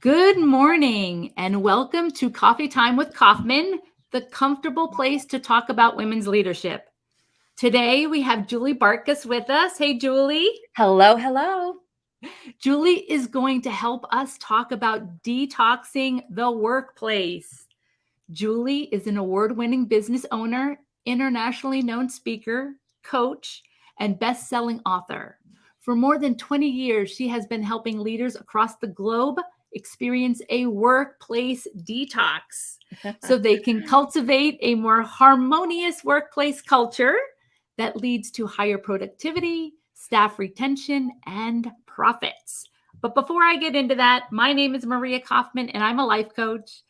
Good morning and welcome to Coffee Time with Kauffman, the comfortable place to talk about women's leadership. Today we have Julie Bartkus with us. Hey, Julie. Hello, hello. Julie is going to help us talk about detoxing the workplace. Julie is an award-winning business owner, internationally known speaker, coach, and best-selling author. For more than 20 years, she has been helping leaders across the globe experience a workplace detox so they can cultivate a more harmonious workplace culture that leads to higher productivity, staff retention, and profits. But before I get into that, my name is Maria Kauffman, and I'm a life coach.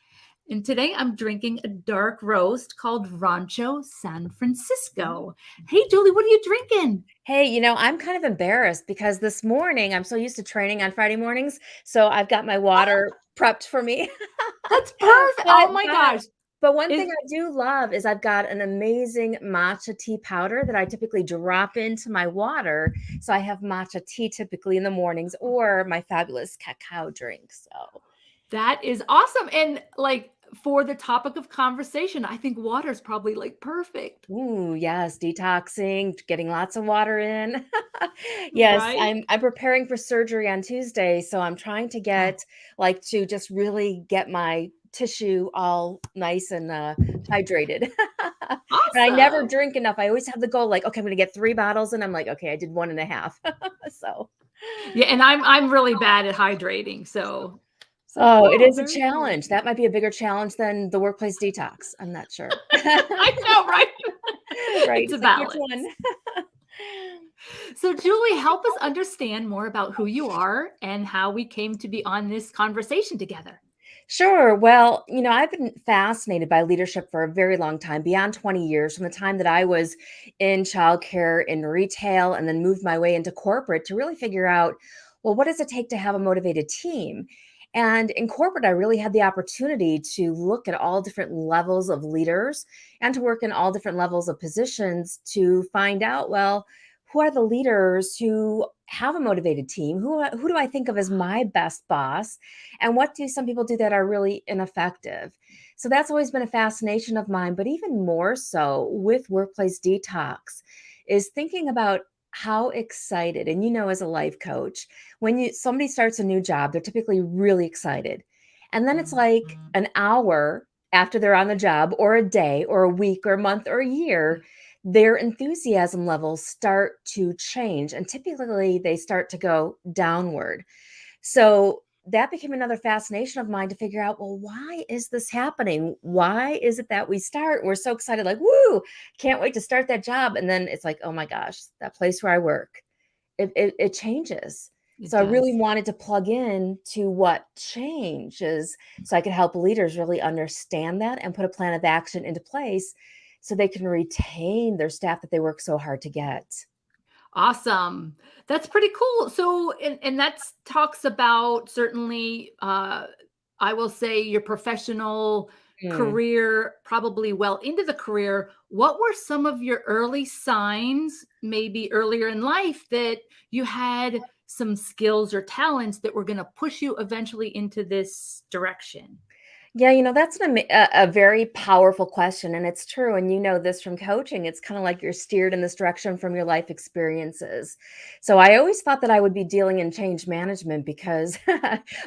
And today I'm drinking a dark roast called Rancho San Francisco. Hey, Julie, what are you drinking? Hey, I'm kind of embarrassed because this morning I'm so used to training on Friday mornings. So I've got my water prepped for me. That's perfect. But Oh my but gosh. but one Is thing I do love is I've got an amazing matcha tea powder that I typically drop into my water. So I have matcha tea typically in the mornings or my fabulous cacao drink. So that is awesome. And like for the topic of conversation, I think water is probably like perfect, ooh, yes, detoxing, getting lots of water in. Yes, right? I'm preparing for surgery on Tuesday, so I'm trying to Oh, to just really get my tissue all nice and hydrated. And I never awesome. drink enough. I always have the goal, like, okay, I'm gonna get 3 bottles, and I'm like, okay, I did one and a half. So, Yeah, and I'm really bad at hydrating. So oh, it cool. is a Very cool. challenge. That might be a bigger challenge than the workplace detox. I'm not sure. I know, right? Right. It's a It's like which balance. one? So, Julie, help us understand more about who you are and how we came to be on this conversation together. Sure. Well, I've been fascinated by leadership for a very long time, beyond 20 years, from the time that I was in childcare, in retail, and then moved my way into corporate to really figure out, well, what does it take to have a motivated team? And in corporate, I really had the opportunity to look at all different levels of leaders and to work in all different levels of positions to find out, well, who are the leaders who have a motivated team? Who do I think of as my best boss? And what do some people do that are really ineffective? So that's always been a fascination of mine, but even more so with workplace detox is thinking about how excited, and as a life coach, when somebody starts a new job, they're typically really excited. And then it's like an hour after they're on the job, or a day, or a week, or a month, or a year, their enthusiasm levels start to change. And typically they start to go downward. So that became another fascination of mine to figure out, well, why is this happening? Why is it that we start? We're so excited, like, woo, can't wait to start that job. And then it's like, oh my gosh, that place where I work, it changes. It So I really does. wanted to plug in to what changes so I could help leaders really understand that and put a plan of action into place so they can retain their staff that they work so hard to get. Awesome. That's pretty cool. So, and that talks about certainly, I will say your professional Mm. career, probably well into the career. What were some of your early signs, maybe earlier in life, that you had some skills or talents that were going to push you eventually into this direction? Yeah, that's a very powerful question. And it's true. And you know this from coaching. It's kind of like you're steered in this direction from your life experiences. So I always thought that I would be dealing in change management because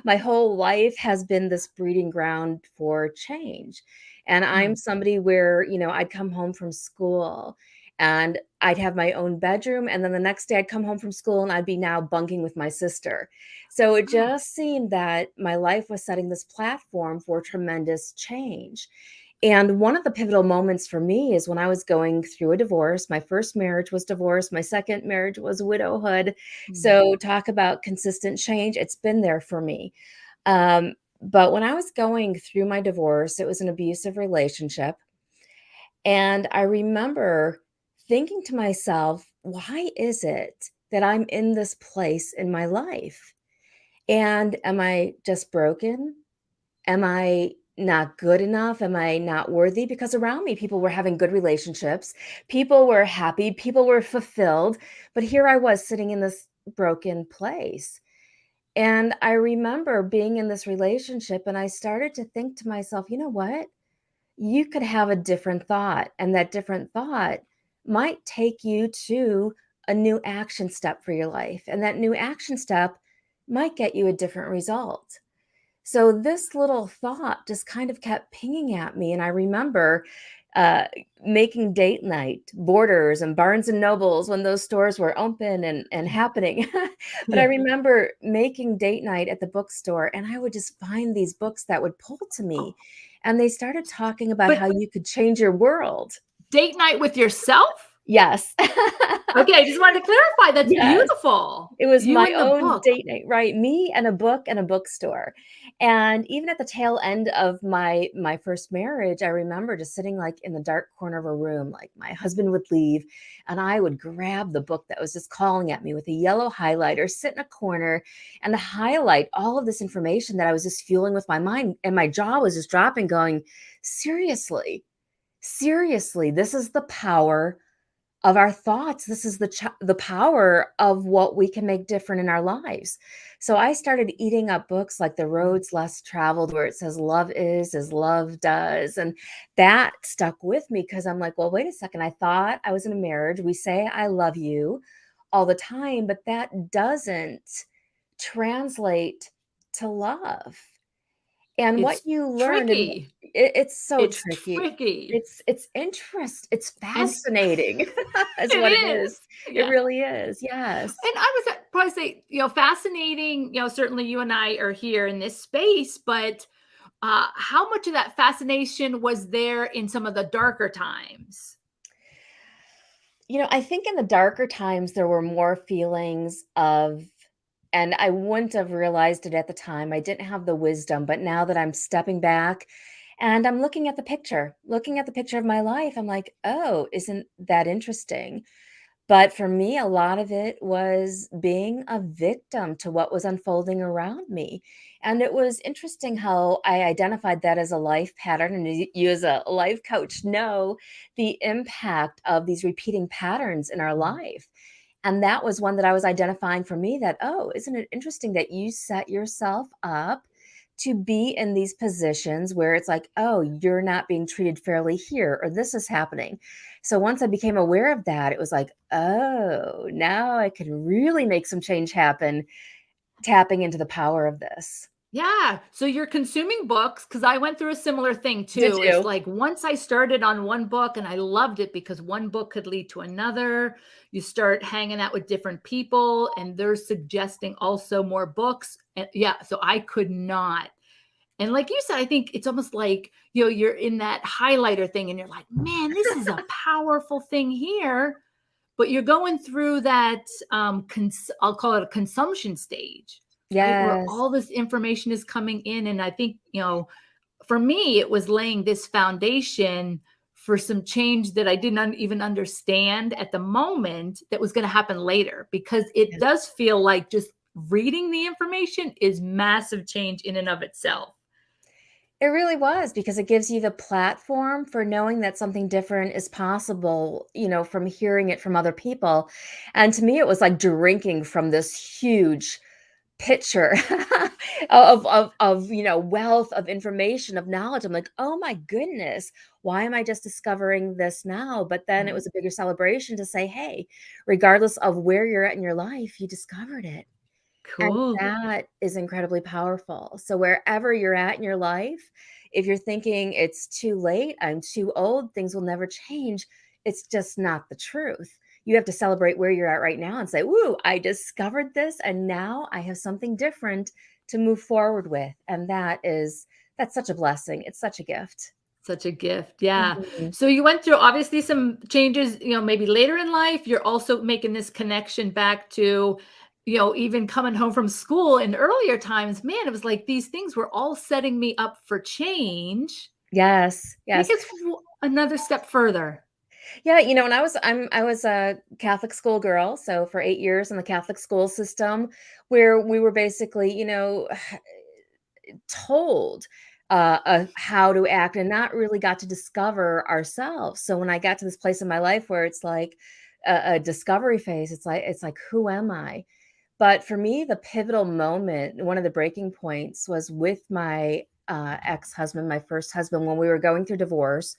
my whole life has been this breeding ground for change. And I'm Mm. somebody where, I'd come home from school and I'd have my own bedroom. And then the next day I'd come home from school and I'd be now bunking with my sister. So it Oh, just seemed that my life was setting this platform for tremendous change. And one of the pivotal moments for me is when I was going through a divorce. My first marriage was divorce. My second marriage was widowhood. mm. So talk about consistent change. It's been there for me. But when I was going through my divorce, it was an abusive relationship. And I remember thinking to myself, why is it that I'm in this place in my life? And am I just broken? Am I not good enough? Am I not worthy? Because around me, people were having good relationships. People were happy. People were fulfilled. But here I was sitting in this broken place. And I remember being in this relationship and I started to think to myself, you know what? You could have a different thought, and that different thought might take you to a new action step for your life. And that new action step might get you a different result. So this little thought just kind of kept pinging at me. And I remember uh, making date night, Borders and Barnes and Nobles when those stores were open and happening. But I Yeah. remember making date night at the bookstore, and I would just find these books that would pull to me. And they started talking about But how you could change your world. date night with yourself? Yes. Okay, I just wanted to clarify. That's Yes. beautiful. It was You my and the own book. date night, right? Me and a book and a bookstore. And even at the tail end of my first marriage, I remember just sitting like in the dark corner of a room, like my husband would leave, and I would grab the book that was just calling at me with a yellow highlighter, sit in a corner and highlight all of this information that I was just fueling with my mind. And my jaw was just dropping, going, seriously, seriously, this is the power of our thoughts. This is the power of what we can make different in our lives. So I started eating up books like The Roads Less Traveled, where it says love is as love does. And that stuck with me because I'm like, well, wait a second. I thought I was in a marriage. We say I love you all the time, but that doesn't translate to love. And what It's you learn, and tricky. it's so It's tricky. tricky. It's And fascinating is it what it is. is. It Yeah. really is, yes. And I was probably say, fascinating. Certainly you and I are here in this space, but how much of that fascination was there in some of the darker times? I think in the darker times, there were more feelings of, and I wouldn't have realized it at the time. I didn't have the wisdom, but now that I'm stepping back and I'm looking at the picture of my life, I'm like, "Oh, isn't that interesting?" But for me, a lot of it was being a victim to what was unfolding around me. And it was interesting how I identified that as a life pattern. And you, as a life coach, know the impact of these repeating patterns in our life. And that was one that I was identifying for me, that, oh, isn't it interesting that you set yourself up to be in these positions where it's like, oh, you're not being treated fairly here, or this is happening. So once I became aware of that, it was like, oh, now I can really make some change happen, tapping into the power of this. Yeah. So you're consuming books because I went through a similar thing Did too. It's you? like once I started on one book and I loved it because one book could lead to another, you start hanging out with different people and they're suggesting also more books. And yeah, so I could not. And like you said, I think it's almost like, you're in that highlighter thing and you're like, man, this is a powerful thing here. But you're going through that, I'll call it a consumption stage, right? Where Yes. all this information is coming in. And I think, for me, it was laying this foundation for some change that I didn't even understand at the moment that was going to happen later, because it Yeah. does feel like just reading the information is massive change in and of itself. It really was, because it gives you the platform for knowing that something different is possible, from hearing it from other people. And to me, it was like drinking from this huge pitcher of wealth of information, of knowledge. I'm like, oh my goodness, why am I just discovering this now? But then it Right. was a bigger celebration to say, hey, regardless of where you're at in your life, you discovered it. And Cool. that is incredibly powerful. So wherever you're at in your life, if you're thinking it's too late, I'm too old, things will never change, it's just not the truth. You have to celebrate where you're at right now and say, "Woo, I discovered this and now I have something different to move forward with." And that's such a blessing. It's such a gift. Such a gift. Yeah. Mhm. So you went through obviously some changes, maybe later in life. You're also making this connection back to, even coming home from school in earlier times. Man, it was like these things were all setting me up for change. Yes, Take yes. us another step further. Yeah, and I was a Catholic school girl, so for 8 years in the Catholic school system, where we were basically, told how to act and not really got to discover ourselves. So when I got to this place in my life where it's like a discovery phase, it's like, who am I? But for me, the pivotal moment, one of the breaking points was with my ex-husband, my first husband, when we were going through divorce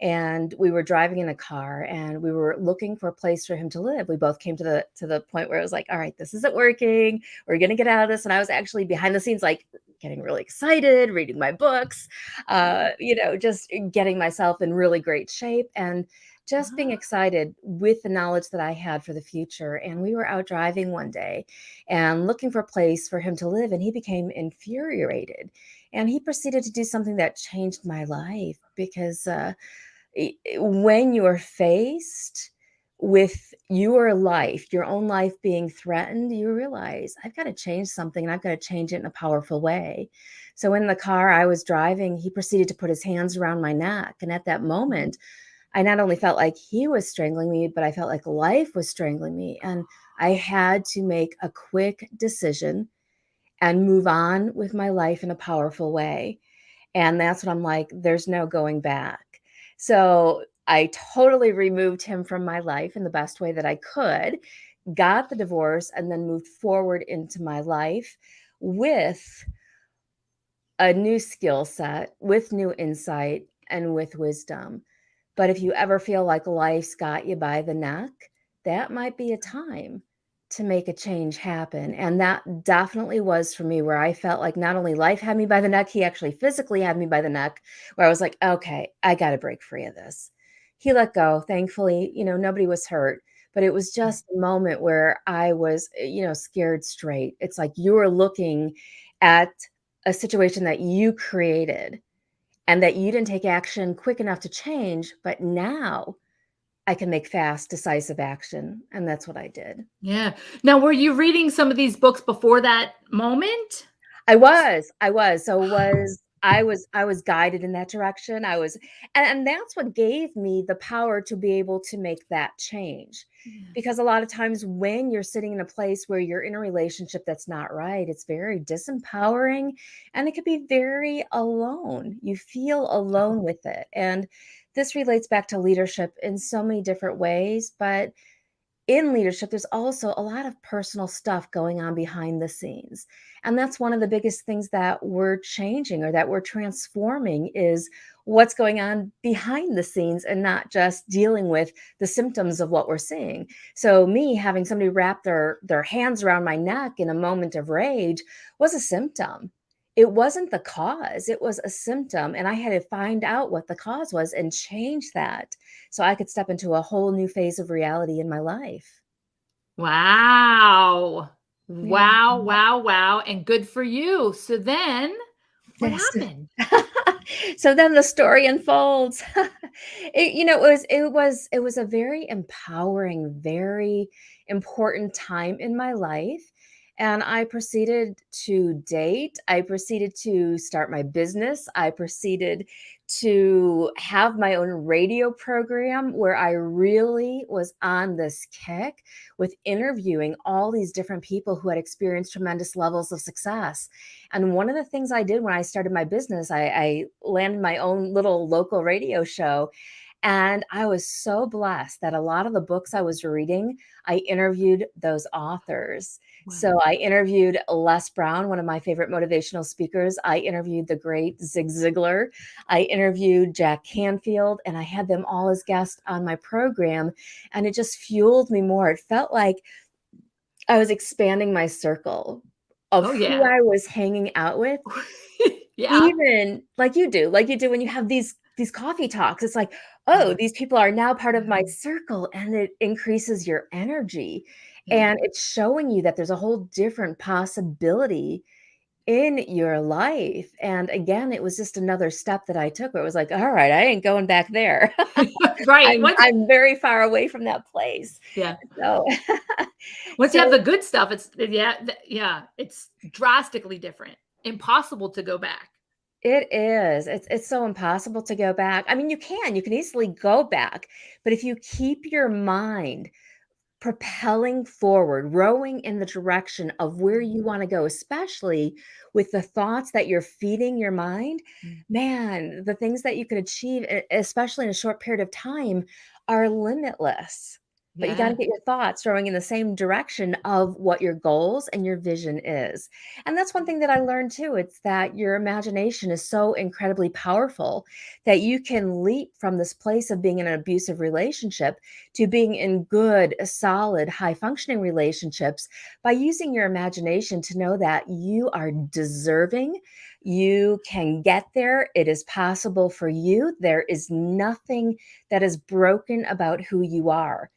and we were driving in a car and we were looking for a place for him to live. We both came to the point where it was like, all right, this isn't working. We're going to get out of this. And I was actually behind the scenes, like getting really excited, reading my books, just getting myself in really great shape and just being excited with the knowledge that I had for the future. And we were out driving one day and looking for a place for him to live. And he became infuriated. And he proceeded to do something that changed my life because when you're faced with your life, your own life being threatened, you realize I've got to change something and I've got to change it in a powerful way. So in the car I was driving, he proceeded to put his hands around my neck. And at that moment, I not only felt like he was strangling me, but I felt like life was strangling me. And I had to make a quick decision and move on with my life in a powerful way. And that's when I'm like, there's no going back. So I totally removed him from my life in the best way that I could, got the divorce, and then moved forward into my life with a new skill set, with new insight, and with wisdom. But if you ever feel like life's got you by the neck, that might be a time to make a change happen. And that definitely was for me, where I felt like not only life had me by the neck, he actually physically had me by the neck, where I was like, okay, I got to break free of this. He let go. Thankfully, nobody was hurt, but it was just a moment where I was, scared straight. It's like you were looking at a situation that you created and that you didn't take action quick enough to change, but now I can make fast, decisive action. And that's what I did. Yeah. Now, were you reading some of these books before that moment? I was. So I was guided in that direction. And that's what gave me the power to be able to make that change. Yeah. Because a lot of times when you're sitting in a place where you're in a relationship that's not right, it's very disempowering and it can be very alone. You feel alone with it. And this relates back to leadership in so many different ways, but in leadership, there's also a lot of personal stuff going on behind the scenes. And that's one of the biggest things that we're changing or that we're transforming is what's going on behind the scenes and not just dealing with the symptoms of what we're seeing. So me having somebody wrap their hands around my neck in a moment of rage was a symptom. It wasn't the cause, it was a symptom. And I had to find out what the cause was and change that so I could step into a whole new phase of reality in my life. Wow. Yeah. Wow, wow, wow. And good for you. So then what Yes. happened? So then the story unfolds. It was a very empowering, very important time in my life. And I proceeded to date. I proceeded to start my business. I proceeded to have my own radio program where I really was on this kick with interviewing all these different people who had experienced tremendous levels of success. And one of the things I did when I started my business, I landed my own little local radio show. And I was so blessed that a lot of the books I was reading, I interviewed those authors. Wow. So I interviewed Les Brown, one of my favorite motivational speakers. I interviewed the great Zig Ziglar. I interviewed Jack Canfield, and I had them all as guests on my program. And it just fueled me more. It felt like I was expanding my circle of Oh, who yeah. I was hanging out with, Yeah. even like you do when you have these coffee talks. It's like, oh, Yeah. these people are now part of my circle, and it increases your energy. Yeah. And it's showing you that there's a whole different possibility in your life. And again, it was just another step that I took where it was like, all right, I ain't going back there. Right. I'm very far away from that place. Yeah. So Once you have so the good stuff, it's yeah, it's drastically different. Impossible to go back. it is. It's so impossible to go back. I mean, you can easily go back, but if you keep your mind propelling forward, rowing in the direction of where you want to go, especially with the thoughts that you're feeding your mind, Mm. man, the things that you can achieve, especially in a short period of time, are limitless. but you got to Yeah. get your thoughts rowing in the same direction of what your goals and your vision is. And that's one thing that I learned too. It's that your imagination is so incredibly powerful that you can leap from this place of being in an abusive relationship to being in good, solid, high functioning relationships by using your imagination to know that you are deserving. You can get there. It is possible for you. There is nothing that is broken about who you are.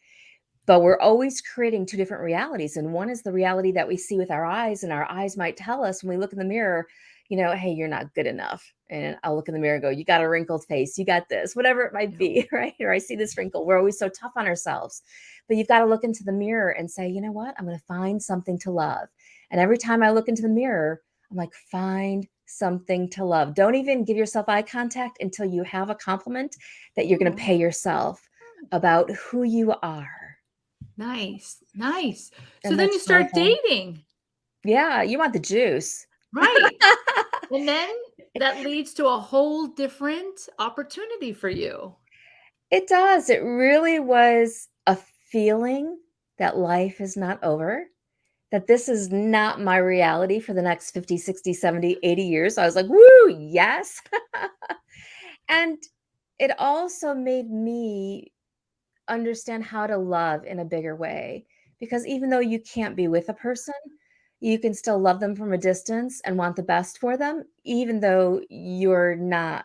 But we're always creating two different realities. And one is the reality that we see with our eyes, and our eyes might tell us when we look in the mirror, hey, you're not good enough. And I'll look in the mirror and go, you got a wrinkled face, you got this, whatever it might Yeah. be, right? Or I see this wrinkle. We're always so tough on ourselves. But you've got to look into the mirror and say, you know what? I'm going to find something to love. And every time I look into the mirror, I'm like, find something to love. Don't even give yourself eye contact until you have a compliment that you're going to Oh, pay yourself about who you are. nice. Nice. So And then you that's start powerful. dating, Yeah, you want the juice. right? And then that leads to a whole different opportunity for you. It does. It really was a feeling that life is not over, that this is not my reality for the next 50, 60, 70, 80 years. I was like, woo, yes. And it also made me understand how to love in a bigger way. Because even though you can't be with a person, you can still love them from a distance and want the best for them, even though you're not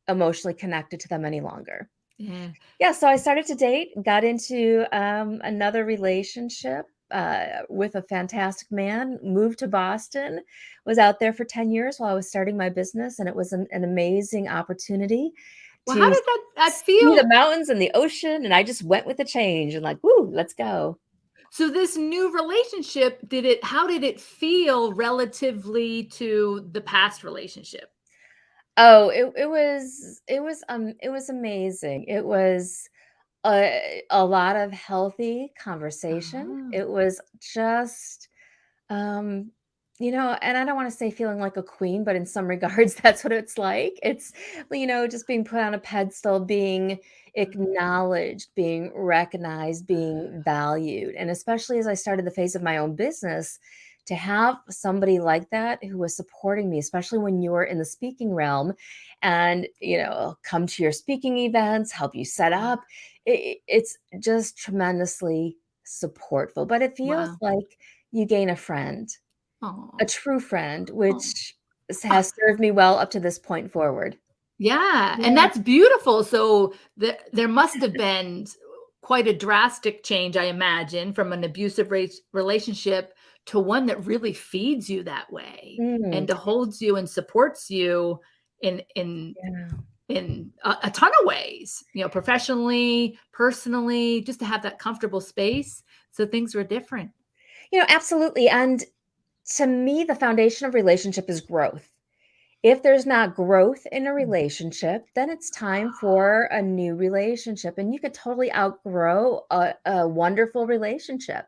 emotionally connected to them any longer. Yeah. Yeah, so I started to date, got into another relationship with a fantastic man, moved to Boston, was out there for 10 years while I was starting my business, and it was an amazing opportunity Well, how to did that see the feel? mountains and the ocean, and I just went with the change and like, woo, let's go. So this new relationship, how did it feel relatively to the past relationship? Oh, it was amazing. It was a lot of healthy conversation. Oh, It was just Um, and I don't want to say feeling like a queen, but in some regards, that's what it's like. It's, just being put on a pedestal, being acknowledged, being recognized, being valued. And especially as I started the phase of my own business, to have somebody like that who was supporting me, especially when you're in the speaking realm and, come to your speaking events, help you set yeah. up. It's just tremendously supportful, but it feels Wow. like you gain a friend, a Oh, true friend, oh. which has served me well up to this point forward. Yeah, and Yeah. that's beautiful. So there must have been quite a drastic change, I imagine, from an abusive relationship to one that really feeds you that way Mm, and holds you and supports you in yeah. a ton of ways, professionally, personally, just to have that comfortable space. So things were different. Absolutely, and to me, the foundation of relationship is growth. If there's not growth in a relationship, then it's time for a new relationship. And you could totally outgrow a wonderful relationship,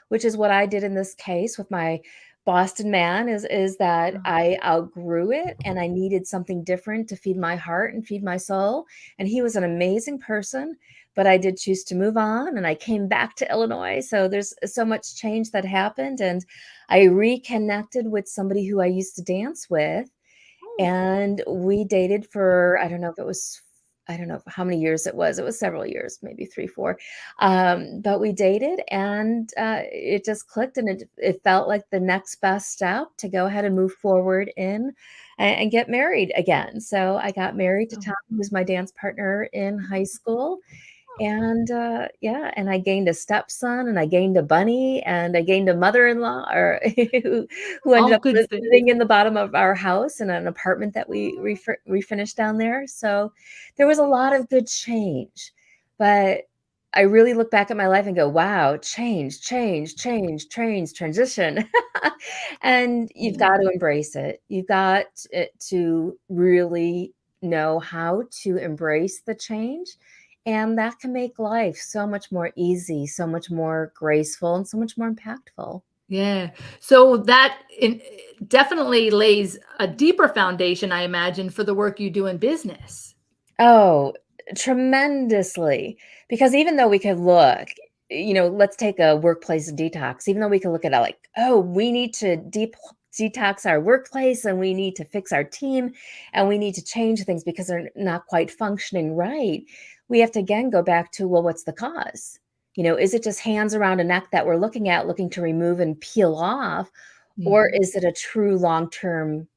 which is what I did in this case with my Boston man is that Oh, I outgrew it and I needed something different to feed my heart and feed my soul. And he was an amazing person, but I did choose to move on and I came back to Illinois. So there's so much change that happened. And I reconnected with somebody who I used to dance with, oh, and we dated for I don't know how many years it was. It was several years, maybe 3, 4. But we dated and, it just clicked, and it felt like the next best step to go ahead and move forward in and get married again. So I got married to so, Tom, who was my dance partner in high school, and, yeah, and I gained a stepson, and I gained a bunny, and I gained a mother-in-law or who ended all up good things. living in the bottom of our house in an apartment that we refinished down there. So there was a lot of good change, but I really look back at my life and go, "Wow, change, change, change, change, transition." And you've Yeah. got to embrace it. You've got to really know how to embrace the change, and that can make life so much more easy, so much more graceful, and so much more impactful. Yeah. So that definitely lays a deeper foundation, I imagine, for the work you do in business. Oh, tremendously. Because even though we could look let's take a workplace detox, even though we can look at it like, oh, we need to detox our workplace and we need to fix our team and we need to change things because they're not quite functioning right. We have to again go back to, well, what's the cause? Is it just hands around a neck that we're looking at, looking to remove and peel off? Or Mhm. is it a true long-term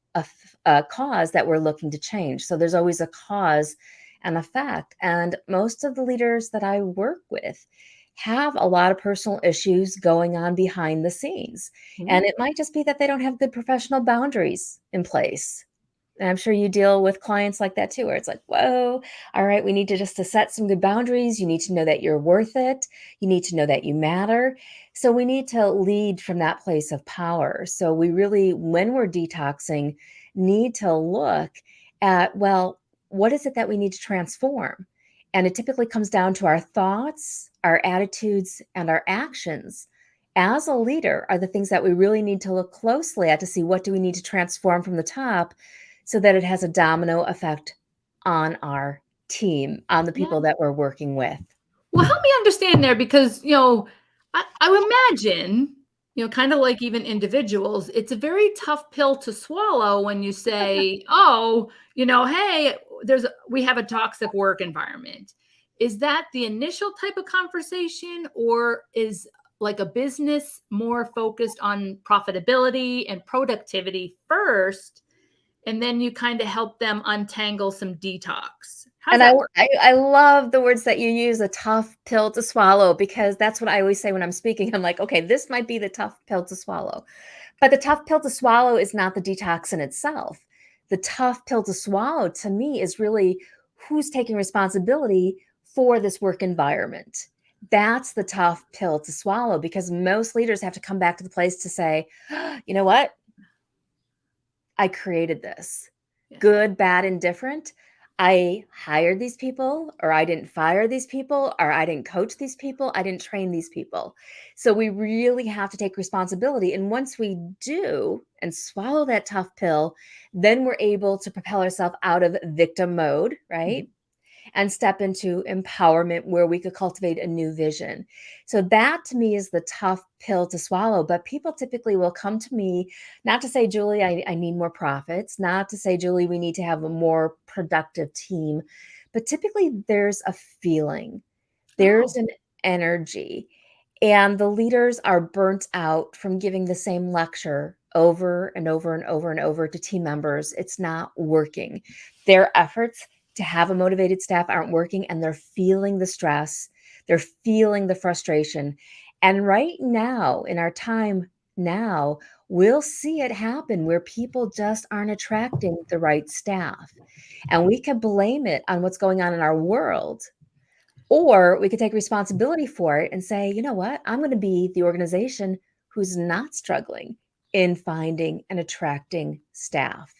cause that we're looking to change? So there's always a cause and effect. And most of the leaders that I work with have a lot of personal issues going on behind the scenes. And Ooh, it might just be that they don't have good professional boundaries in place. And I'm sure you deal with clients like that too, where it's like, whoa, all right, we need to set some good boundaries. You need to know that you're worth it. You need to know that you matter. So we need to lead from that place of power. So we really, when we're detoxing, need to look at, well, what is it that we need to transform? And it typically comes down to our thoughts, our attitudes, and our actions. As a leader, are the things that we really need to look closely at to see what do we need to transform from the top so that it has a domino effect on our team, on the yeah. people that we're working with. Well, help me understand there because, I would imagine, kind of like even individuals, it's a very tough pill to swallow when you say, oh, hey, we have a toxic work environment. Is that the initial type of conversation, or is like a business more focused on profitability and productivity first, and then you kind of help them untangle some detox? How's And I that work? I love the words that you use, a tough pill to swallow, because that's what I always say when I'm speaking. I'm like, okay, this might be the tough pill to swallow. But the tough pill to swallow is not the detox in itself. The tough pill to swallow to me is really who's taking responsibility for this work environment. That's the tough pill to swallow because most leaders have to come back to the place to say, you know what? I created this. Yeah. Good, bad, indifferent. I hired these people, or I didn't fire these people, or I didn't coach these people, I didn't train these people. So we really have to take responsibility. And once we do and swallow that tough pill, then we're able to propel ourselves out of victim mode, Mhm. right? And step into empowerment where we could cultivate a new vision. So that to me is the tough pill to swallow. But people typically will come to me not to say, Julie, I need more profits, not to say, Julie, we need to have a more productive team. But typically there's a feeling, there's Oh. an energy, and the leaders are burnt out from giving the same lecture over and over and over and over to team members. It's not working. Their efforts to have a motivated staff aren't working, and they're feeling the stress, they're feeling the frustration. And right now, in our time now, we'll see it happen where people just aren't attracting the right staff. And we can blame it on what's going on in our world, or we could take responsibility for it and say, you know what? I'm going to be the organization who's not struggling in finding and attracting staff.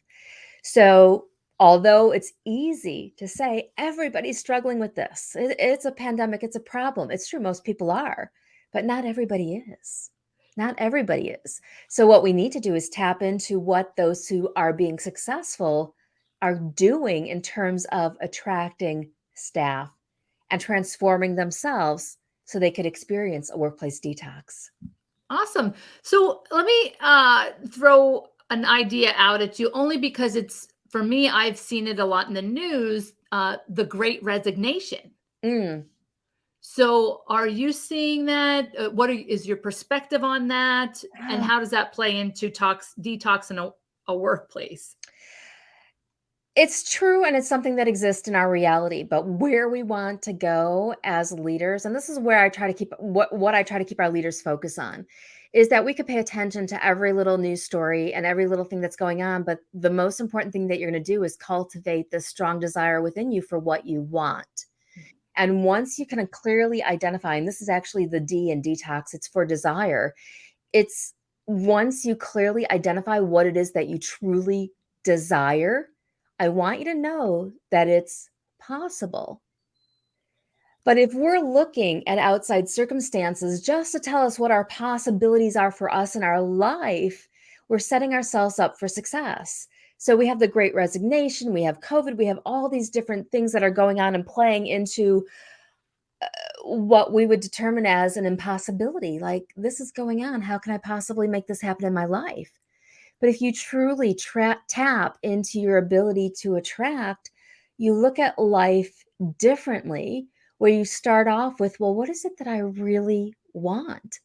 So, although it's easy to say everybody's struggling with this, it's a pandemic, it's a problem. It's true, most people are, but not everybody is. Not everybody is. So, what we need to do is tap into what those who are being successful are doing in terms of attracting staff and transforming themselves so they could experience a workplace detox. Awesome. So let me throw an idea out at you only because it's for me, I've seen it a lot in the news, the great resignation. Mm. So are you seeing that? Is your perspective on that? And how does that play into detox in a workplace? It's true, and it's something that exists in our reality, but where we want to go as leaders, and this is where I try to keep what I try to keep our leaders focus on, is that we could pay attention to every little news story and every little thing that's going on, but the most important thing that you're going to do is cultivate this strong desire within you for what you want. And once you can clearly identify, and this is actually the D in detox, it's for desire. It's once you clearly identify what it is that you truly desire, I want you to know that it's possible. But if we're looking at outside circumstances just to tell us what our possibilities are for us in our life, we're setting ourselves up for success. So we have the great resignation, we have COVID, we have all these different things that are going on and playing into what we would determine as an impossibility. Like, this is going on. How can I possibly make this happen in my life? But if you truly tap into your ability to attract, you look at life differently, where you start off with, well, what is it that I really want?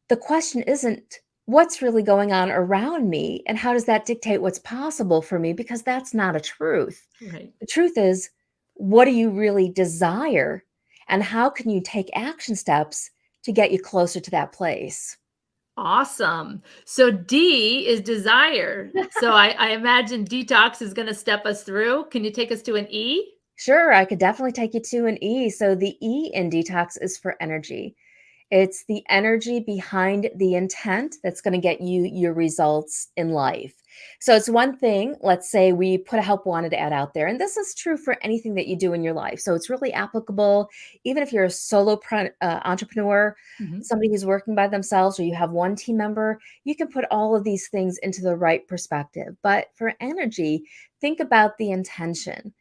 The question isn't what's really going on around me and how does that dictate what's possible for me, because that's not a truth. Right. The truth is, what do you really desire and how can you take action steps to get you closer to that place? Awesome. So D is desire. So I imagine detox is going to step us through. Can you take us to an E? Sure, I could definitely take you to an E. So the E in detox is for energy. It's the energy behind the intent that's going to get you your results in life. So it's one thing, let's say we put a help wanted ad out there, and this is true for anything that you do in your life. So it's really applicable, even if you're a entrepreneur, Mhm. somebody who's working by themselves, or you have one team member, you can put all of these things into the right perspective. But for energy, think about the intention.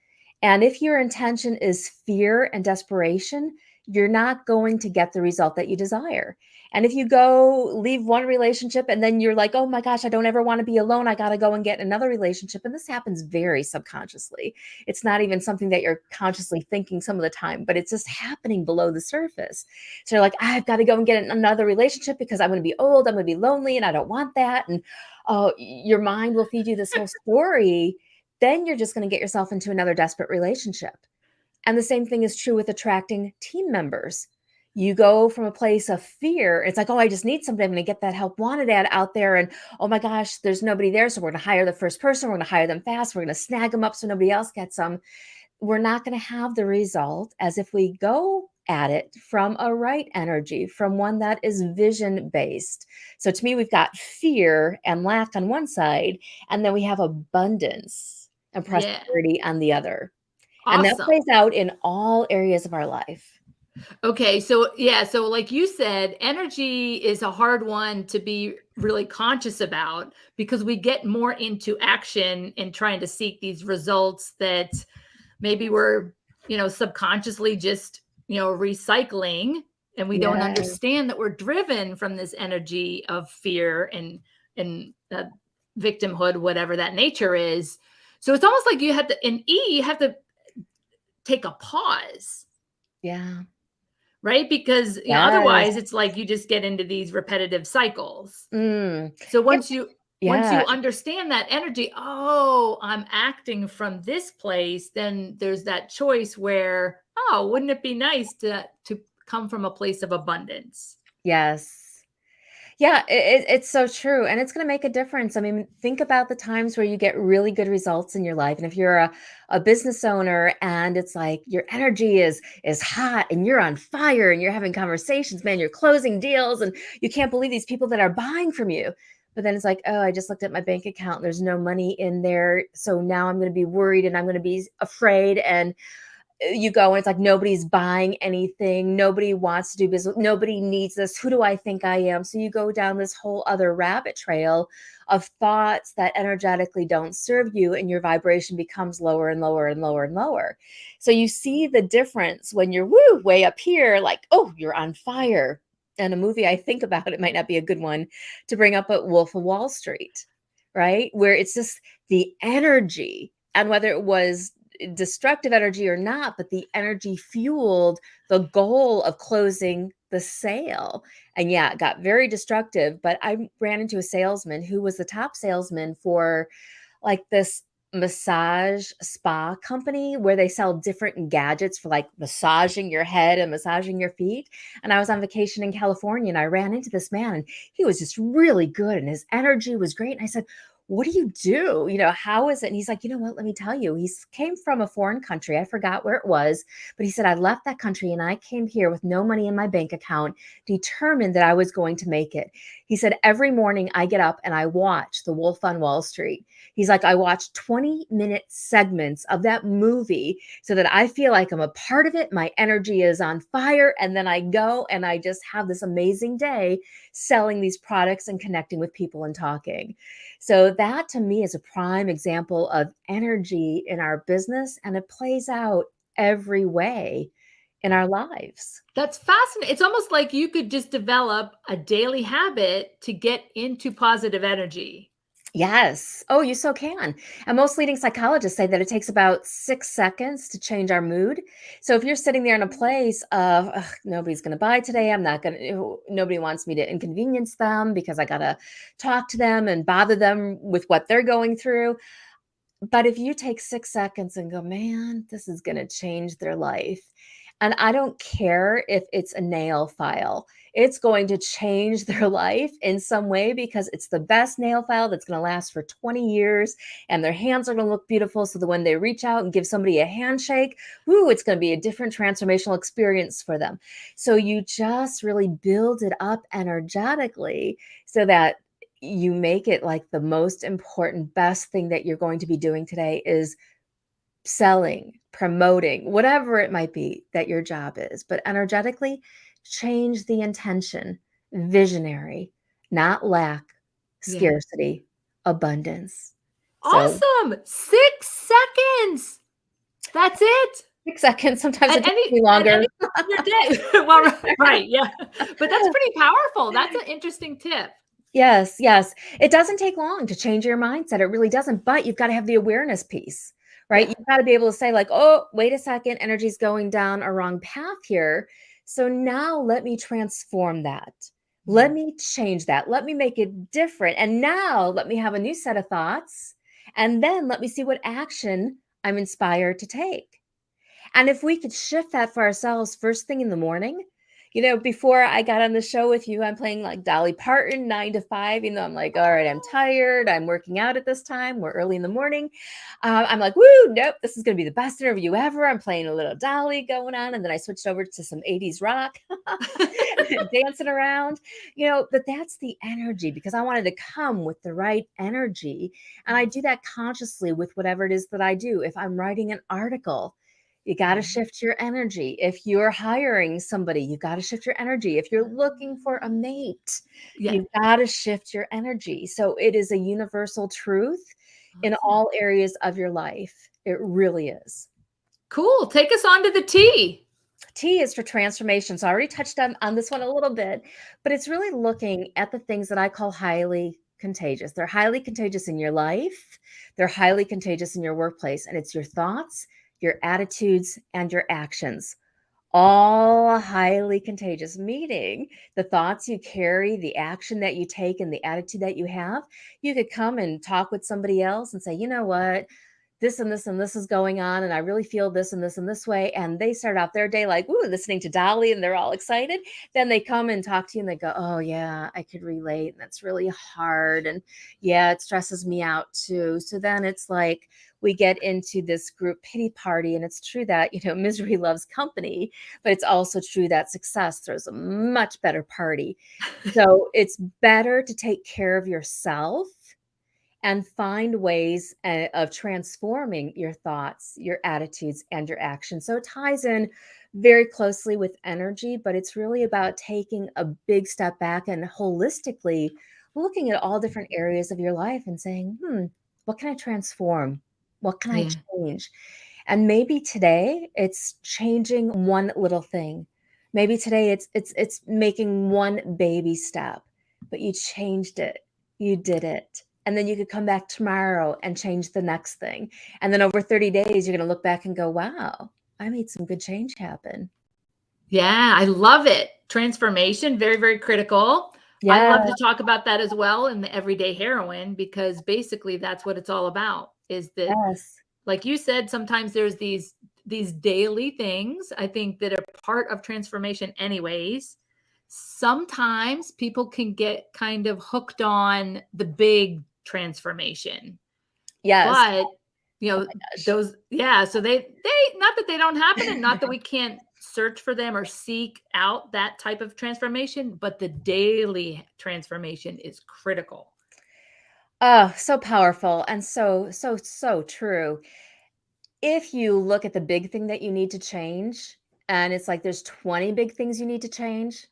And if your intention is fear and desperation, you're not going to get the result that you desire. And if you go leave one relationship and then you're like, oh my gosh, I don't ever want to be alone. I got to go and get another relationship. And this happens very subconsciously. It's not even something that you're consciously thinking some of the time, but it's just happening below the surface. So you're like, I've got to go and get another relationship because I'm going to be old. I'm going to be lonely and I don't want that. And your mind will feed you this whole story. Then you're just going to get yourself into another desperate relationship. And the same thing is true with attracting team members. You go from a place of fear. It's like, oh, I just need something. I'm going to get that help wanted ad out there. And oh my gosh, there's nobody there. So we're going to hire the first person. We're going to hire them fast. We're going to snag them up so nobody else gets them. We're not going to have the result as if we go at it from a right energy, from one that is vision based. So to me, we've got fear and lack on one side, and then we have abundance and Yeah. prosperity on the other. And that Awesome. plays out in all areas of our life. Okay, so yeah, so like you said, energy is a hard one to be really conscious about because we get more into action and trying to seek these results that maybe we're, subconsciously just, recycling, and we don't Yes. understand that we're driven from this energy of fear and victimhood, whatever that nature is. So it's almost like you have to in E, you have to take a pause, Yeah. right? Because Yes. otherwise it's like you just get into these repetitive cycles. Mm. So Yep. once you Yeah. understand that energy, oh, I'm acting from this place, then there's that choice where, oh, wouldn't it be nice to come from a place of abundance? Yes. Yeah, it's so true, and it's gonna make a difference. I mean, think about the times where you get really good results in your life, and if you're a business owner and it's like your energy is hot and you're on fire and you're having conversations, man, you're closing deals and you can't believe these people that are buying from you. But then it's like, oh, I just looked at my bank account and there's no money in there, so now I'm gonna be worried and I'm gonna be afraid, and you go and it's like nobody's buying anything, nobody wants to do business, nobody needs this, who do I think I am? So you go down this whole other rabbit trail of thoughts that energetically don't serve you, and your vibration becomes lower and lower and lower and lower. So you see the difference when you're way up here, like, oh, you're on fire. And a movie I think about, it might not be a good one to bring up, but Wolf of Wall Street, right, where it's just the energy, and whether it was destructive energy or not, but the energy fueled the goal of closing the sale. And yeah, it got very destructive. But I ran into a salesman who was the top salesman for like this massage spa company where they sell different gadgets for like massaging your head and massaging your feet. And I was on vacation in California and I ran into this man and he was just really good and his energy was great. And I said, what do you do? How is it? And he's like, you know what? Let me tell you. He came from a foreign country. I forgot where it was, but he said, I left that country and I came here with no money in my bank account, determined that I was going to make it. He said, every morning I get up and I watch The Wolf on Wall Street. He's like, I watch 20-minute segments of that movie so that I feel like I'm a part of it. My energy is on fire. And then I go and I just have this amazing day selling these products and connecting with people and talking. So that to me is a prime example of energy in our business, and it plays out every way in our lives. That's fascinating. It's almost like you could just develop a daily habit to get into positive energy. Yes. Oh, you so can. And most leading psychologists say that it takes about 6 seconds to change our mood. So if you're sitting there in a place of "Ugh, nobody's going to buy today, I'm not going to, nobody wants me to inconvenience them because I got to talk to them and bother them with what they're going through. But if you take 6 seconds and go, man, this is going to change their life. And I don't care if it's a nail file, it's going to change their life in some way because it's the best nail file that's going to last for 20 years. And their hands are going to look beautiful. So that when they reach out and give somebody a handshake, ooh, it's going to be a different transformational experience for them. So you just really build it up energetically so that you make it like the most important, best thing that you're going to be doing today is selling, promoting, whatever it might be that your job is. But energetically, change the intention. Visionary, not lack, Yeah. scarcity, abundance. So Awesome. 6 seconds. That's it. 6 seconds, sometimes At it takes any me at longer. any time of your day. Well, right, yeah. But that's pretty powerful. That's an interesting tip. Yes, yes. It doesn't take long to change your mindset. It really doesn't, but you've got to have the awareness piece, right? Yeah. You've got to be able to say like, "Oh, wait a second, energy's going down a wrong path here. So now let me transform that. Let Yeah. me change that. Let me make it different. And now let me have a new set of thoughts. And then let me see what action I'm inspired to take." And if we could shift that for ourselves first thing in the morning, before I got on the show with you, I'm playing like Dolly Parton, 9 to 5. I'm like, all right, I'm tired. I'm working out at this time. We're early in the morning. I'm like, woo, nope, this is going to be the best interview ever. I'm playing a little Dolly going on. And then I switched over to some 80s rock, dancing around, but that's the energy because I wanted to come with the right energy. And I do that consciously with whatever it is that I do. If I'm writing an article, you got to shift your energy. If you're hiring somebody, you got to shift your energy. If you're looking for a mate, Yeah. you've got to shift your energy. So it is a universal truth in Awesome. all areas of your life. It really is. Cool. Take us on to the T. T is for transformation. So I already touched on this one a little bit, but it's really looking at the things that I call highly contagious. They're highly contagious in your life, they're highly contagious in your workplace, and it's your thoughts, your attitudes, and your actions. All highly contagious, meaning the thoughts you carry, the action that you take, and the attitude that you have. You could come and talk with somebody else and say, you know what? This and this and this is going on, and I really feel this and this and this way. And they start out their day like, ooh, listening to Dolly, and they're all excited. Then they come and talk to you and they go, oh, yeah, I could relate. And that's really hard. And yeah, it stresses me out too. So then it's like we get into this group pity party. And it's true that, misery loves company, but it's also true that success throws a much better party. So it's better to take care of yourself and find ways of transforming your thoughts, your attitudes, and your actions. So it ties in very closely with energy, but it's really about taking a big step back and holistically looking at all different areas of your life and saying, what can I transform? What can I Yeah. change? And maybe today it's changing one little thing. Maybe today it's making one baby step, but you changed it. You did it. And then you could come back tomorrow and change the next thing. And then over 30 days, you're going to look back and go, wow, I made some good change happen. Yeah, I love it. Transformation, very, very critical. I Yeah. love to talk about that as well in the everyday heroine because basically that's what it's all about is that Yes. like you said sometimes there's these daily things I think that are part of transformation anyways. Sometimes people can get kind of hooked on the big transformation. Yes. But, Oh my gosh. those yeah, so they not that they don't happen and not that we can't search for them or seek out that type of transformation, but the daily transformation is critical. Oh, so powerful and so, so, so true. If you look at the big thing that you need to change, and it's like there's 20 big things you need to change,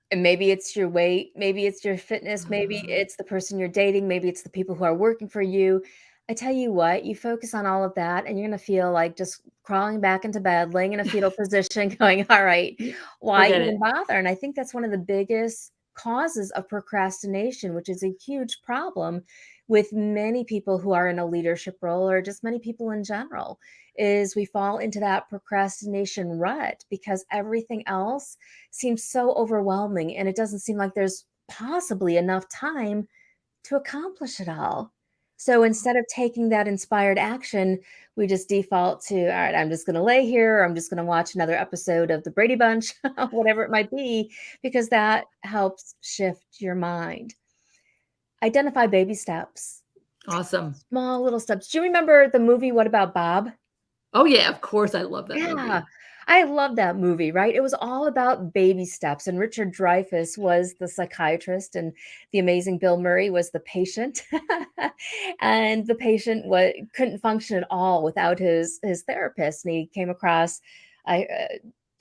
and maybe it's your weight, maybe it's your fitness, maybe it's the person you're dating, maybe it's the people who are working for you. I tell you what, you focus on all of that and you're going to feel like just crawling back into bed, laying in a fetal position, going, all right, why Forget it. even bother? And I think that's one of the biggest causes of procrastination, which is a huge problem with many people who are in a leadership role or just many people in general, is we fall into that procrastination rut because everything else seems so overwhelming and it doesn't seem like there's possibly enough time to accomplish it all. So instead of taking that inspired action, we just default to, all right, I'm just going to lay here, or I'm just going to watch another episode of the Brady Bunch, whatever it might be, because that helps shift your mind. Identify baby steps, Awesome. small little steps. Do you remember the movie What About Bob? Oh yeah, of course I love that Yeah, movie. I love that movie, right? It was all about baby steps, and Richard Dreyfuss was the psychiatrist, and the amazing Bill Murray was the patient. And the patient couldn't function at all without his therapist, and he came across, I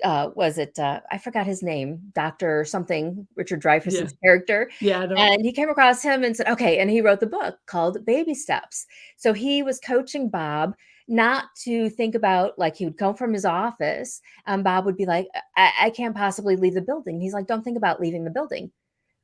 was it I forgot his name, Doctor something, Richard Yeah. Dreyfuss's character, Yeah, I don't. and he came across him and said, "Okay," and he wrote the book called Baby Steps. So he was coaching Bob not to think about, like, he would come from his office and Bob would be like, I can't possibly leave the building. He's like, don't think about leaving the building.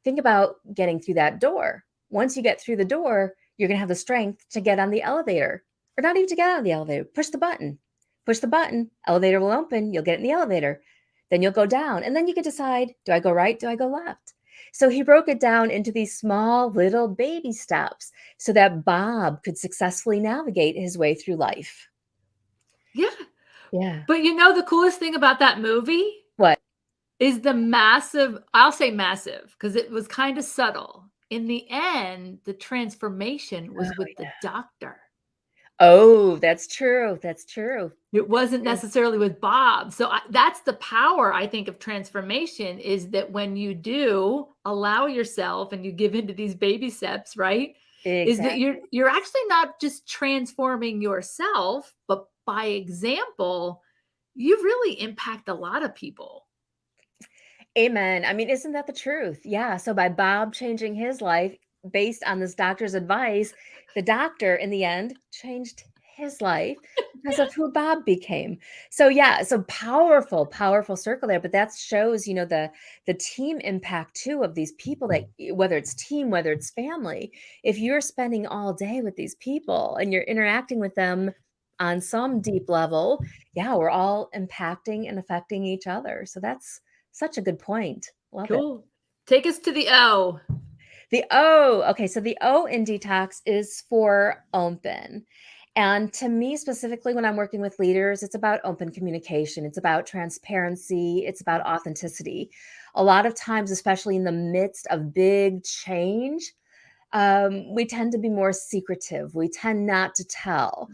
Think about getting through that door. Once you get through the door, you're going to have the strength to get on the elevator, or not even to get on the elevator. Push the button. Push the button. Elevator will open. You'll get in the elevator. Then you'll go down. And then you can decide, do I go right? Do I go left? So he broke it down into these small little baby steps so that Bob could successfully navigate his way through life. Yeah. Yeah. But you know the coolest thing about that movie What? is the massive, I'll say massive, because it was kind of subtle. In the end, the transformation was Oh, with the doctor. oh, that's true. That's true. It wasn't True. necessarily with Bob. So that's the power, I think, of transformation, is that when you do allow yourself and you give into these baby steps, right? Is that Exactly. you're actually not just transforming yourself, but by example, you really impact a lot of people. Amen. I mean, isn't that the truth? Yeah. So by Bob changing his life based on this doctor's advice, the doctor in the end changed his life because of who Bob became. So yeah, so powerful, powerful circle there. But that shows, the team impact too of these people, that whether it's team, whether it's family, if you're spending all day with these people and you're interacting with them on some deep level, yeah, we're all impacting and affecting each other. So that's such a good point. Love it. Cool. Take us to the O. The O. Okay, so the O in detox is for open. And to me, specifically, when I'm working with leaders, it's about open communication. It's about transparency. It's about authenticity. A lot of times, especially in the midst of big change, we tend to be more secretive. We tend not to tell.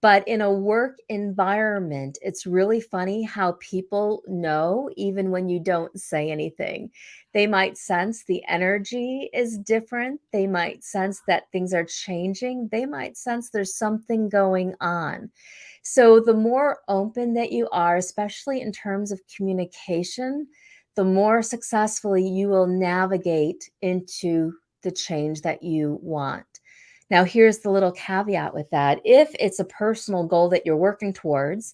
But in a work environment, it's really funny how people know even when you don't say anything. They might sense the energy is different. They might sense that things are changing. They might sense there's something going on. So the more open that you are, especially in terms of communication, the more successfully you will navigate into the change that you want. Now, here's the little caveat with that. If it's a personal goal that you're working towards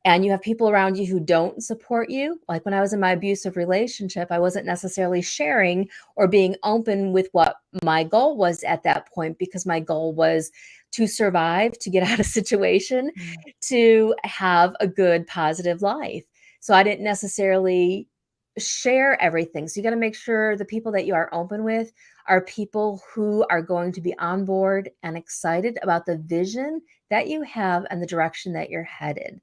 and you have people around you who don't support you, like when I was in my abusive relationship, I wasn't necessarily sharing or being open with what my goal was at that point, because my goal was to survive, to get out of situation, to have a good, positive life. So I didn't necessarily share everything. So you got to make sure the people that you are open with are people who are going to be on board and excited about the vision that you have and the direction that you're headed.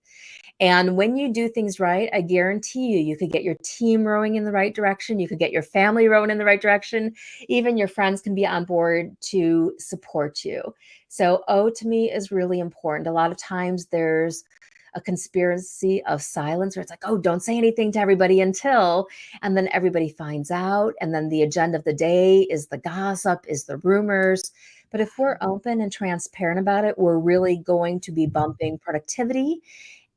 And when you do things right, I guarantee you could get your team rowing in the right direction. You could get your family rowing in the right direction. Even your friends can be on board to support you. So O to me is really important. A lot of times there's a conspiracy of silence where it's like, oh, don't say anything to everybody until, and then everybody finds out. And then the agenda of the day is the gossip, is the rumors. But if we're open and transparent about it, we're really going to be bumping productivity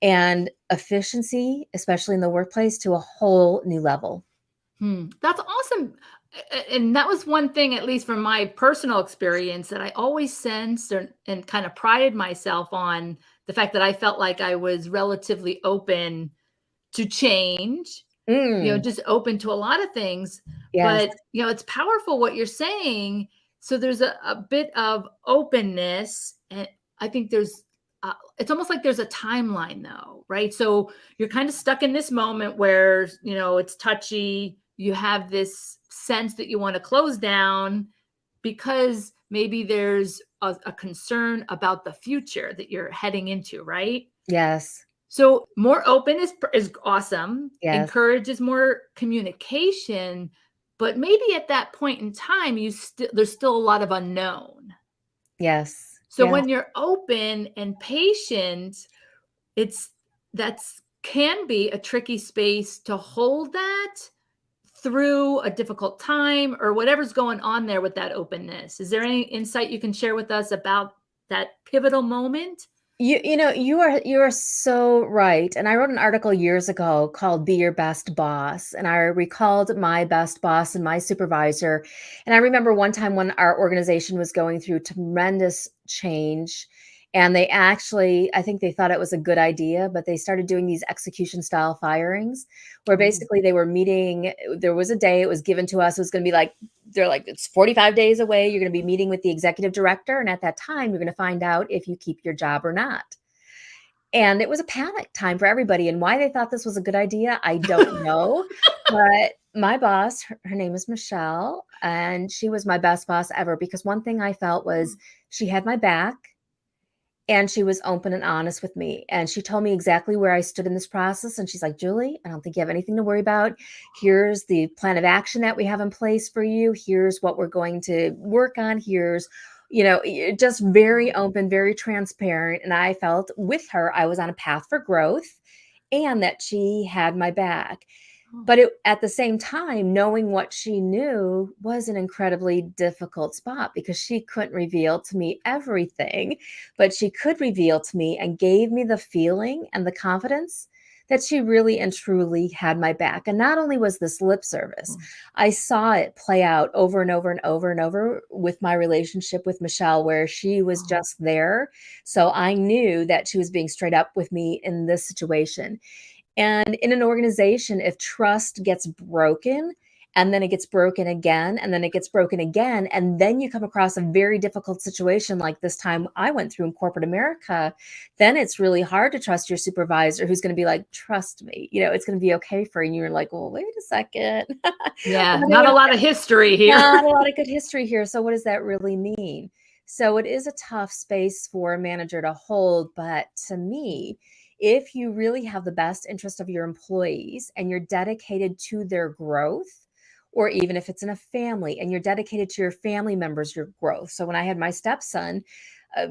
and efficiency, especially in the workplace, to a whole new level. That's awesome. And that was one thing, at least from my personal experience, that I always sensed and kind of prided myself on, the fact that I felt like I was relatively open to change, Mm, just open to a lot of things. yes, But, it's powerful what you're saying. So there's a bit of openness. And I think it's almost like there's a timeline though, right? So you're kind of stuck in this moment where, it's touchy. You have this sense that you want to close down because maybe there's a concern about the future that you're heading into, right? yes, So more open is awesome. yes, Encourages more communication, but maybe at that point in time, there's still a lot of unknown. yes, So yes, when you're open and patient, it's that's can be a tricky space to hold that through a difficult time or whatever's going on there with that openness. Is there any insight you can share with us about that pivotal moment? You are so right. And I wrote an article years ago called Be Your Best Boss. And I recalled my best boss and my supervisor. And I remember one time when our organization was going through tremendous change. And they actually, I think they thought it was a good idea, but they started doing these execution style firings where Oh, basically they were meeting. There was a day it was given to us. It was going to be like, they're like, it's 45 days away. You're going to be meeting with the executive director. And at that time, you're going to find out if you keep your job or not. And it was a panic time for everybody. And why they thought this was a good idea, I don't know. But my boss, her name is Michelle, and she was my best boss ever because one thing I felt was she had my back and she was open and honest with me. And she told me exactly where I stood in this process. And she's like, Julie, I don't think you have anything to worry about. Here's the plan of action that we have in place for you. Here's what we're going to work on. Just very open, very transparent. And I felt with her, I was on a path for growth and that she had my back. oh, But at the same time, knowing what she knew was an incredibly difficult spot because she couldn't reveal to me everything, but she could reveal to me and gave me the feeling and the confidence that she really and truly had my back. And not only was this lip service, oh, I saw it play out over and over and over and over with my relationship with Michelle, where she was oh. just there. So I knew that she was being straight up with me in this situation. And in an organization, if trust gets broken and then it gets broken again, and then it gets broken again, and then you come across a very difficult situation like this time I went through in corporate America, then it's really hard to trust your supervisor who's going to be like, trust me, it's going to be okay for you. And you're like, well, wait a second. Yeah, not a lot of history Not here. a lot of good history here. So what does that really mean? So it is a tough space for a manager to hold. But to me, if you really have the best interest of your employees and you're dedicated to their growth, or even if it's in a family and you're dedicated to your family members, your growth. So when I had my stepson,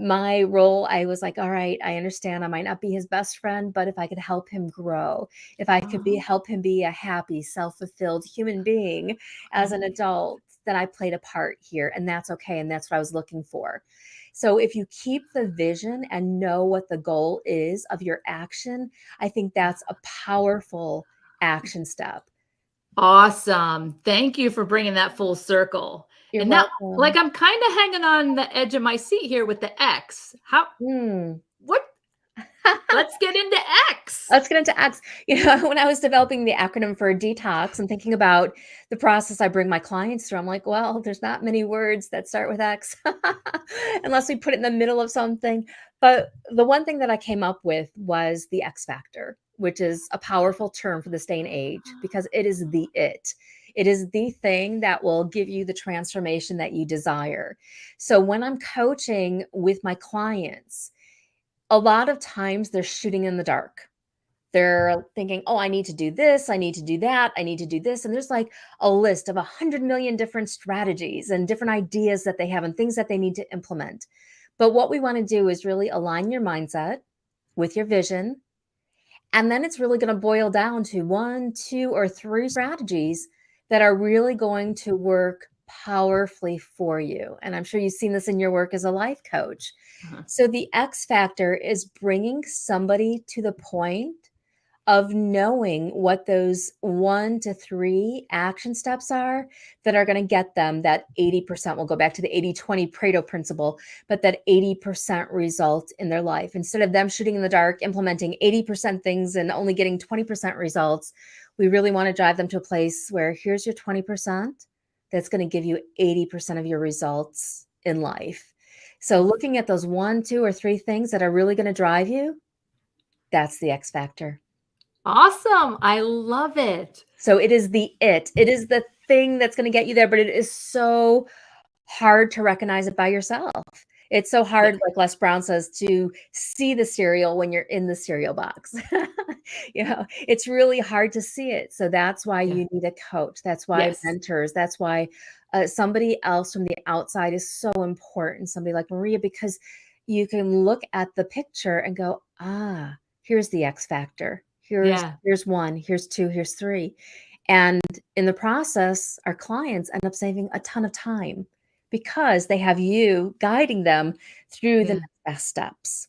my role, I was like, all right, I understand I might not be his best friend, but if I could help him grow, if I could Uh-huh. help him be a happy, self-fulfilled human being as an adult, then I played a part here. And that's okay. And that's what I was looking for. So if you keep the vision and know what the goal is of your action, I think that's a powerful action step. Awesome. Thank you for bringing that full circle. You're And now, like, welcome. I'm kind of hanging on the edge of my seat here with the X. Hmm. What? Let's get into X. Let's get into X. When I was developing the acronym for detox and thinking about the process I bring my clients through, I'm like, well, there's not many words that start with X unless we put it in the middle of something. But the one thing that I came up with was the X factor, which is a powerful term for this day and age because it is the it. It is the thing that will give you the transformation that you desire. So when I'm coaching with my clients, a lot of times they're shooting in the dark. They're thinking, oh, I need to do this. I need to do that. I need to do this. And there's like a list of 100 million different strategies and different ideas that they have and things that they need to implement. But what we want to do is really align your mindset with your vision. And then it's really going to boil down to one, two, or three strategies that are really going to work powerfully for you. And I'm sure you've seen this in your work as a life coach. Uh-huh. So the X factor is bringing somebody to the point of knowing what those 1 to 3 action steps are that are going to get them that 80%. We'll go back to the 80-20 Pareto principle, but that 80% result in their life. Instead of them shooting in the dark, implementing 80% things and only getting 20% results, we really want to drive them to a place where here's your 20% that's going to give you 80% of your results in life. So looking at those 1, 2, or 3 things that are really going to drive you, that's the X factor. Awesome. I love it. So it is the thing that's going to get you there, but it is so hard to recognize it by yourself. It's so hard, Yeah. like Les Brown says, to see the cereal when you're in the cereal box. It's really hard to see it. So that's why Yeah. you need a coach. That's why Yes. mentors. That's why somebody else from the outside is so important. Somebody like Maria, because you can look at the picture and go, here's the X factor. Here's 1, here's 2, here's 3. And in the process, our clients end up saving a ton of time because they have you guiding them through the next best steps.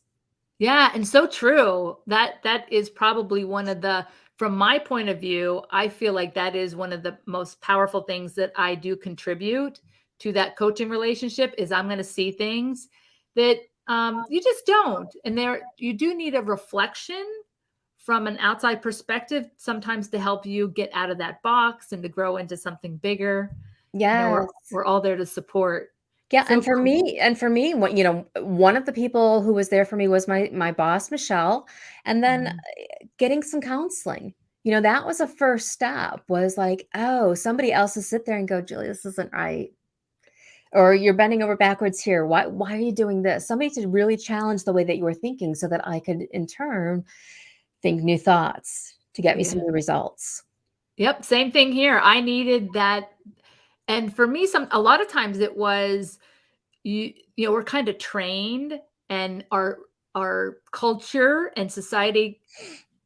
Yeah, and so true. That is probably one of the, from my point of view, I feel like that is one of the most powerful things that I do contribute to that coaching relationship is I'm going to see things that you just don't. And there, you do need a reflection from an outside perspective sometimes to help you get out of that box and to grow into something bigger. Yes. We're all there to support. Yeah, So cool. and for me, what one of the people who was there for me was my boss, Michelle, and then getting some counseling. That was a first step, was like, oh, somebody else to sit there and go, Julie, this isn't right. Or you're bending over backwards here. Why are you doing this? Somebody to really challenge the way that you were thinking so that I could in turn think new thoughts to get me some new results. Yep, same thing here. I needed that. And for me, a lot of times it was, we're kind of trained, and our culture and society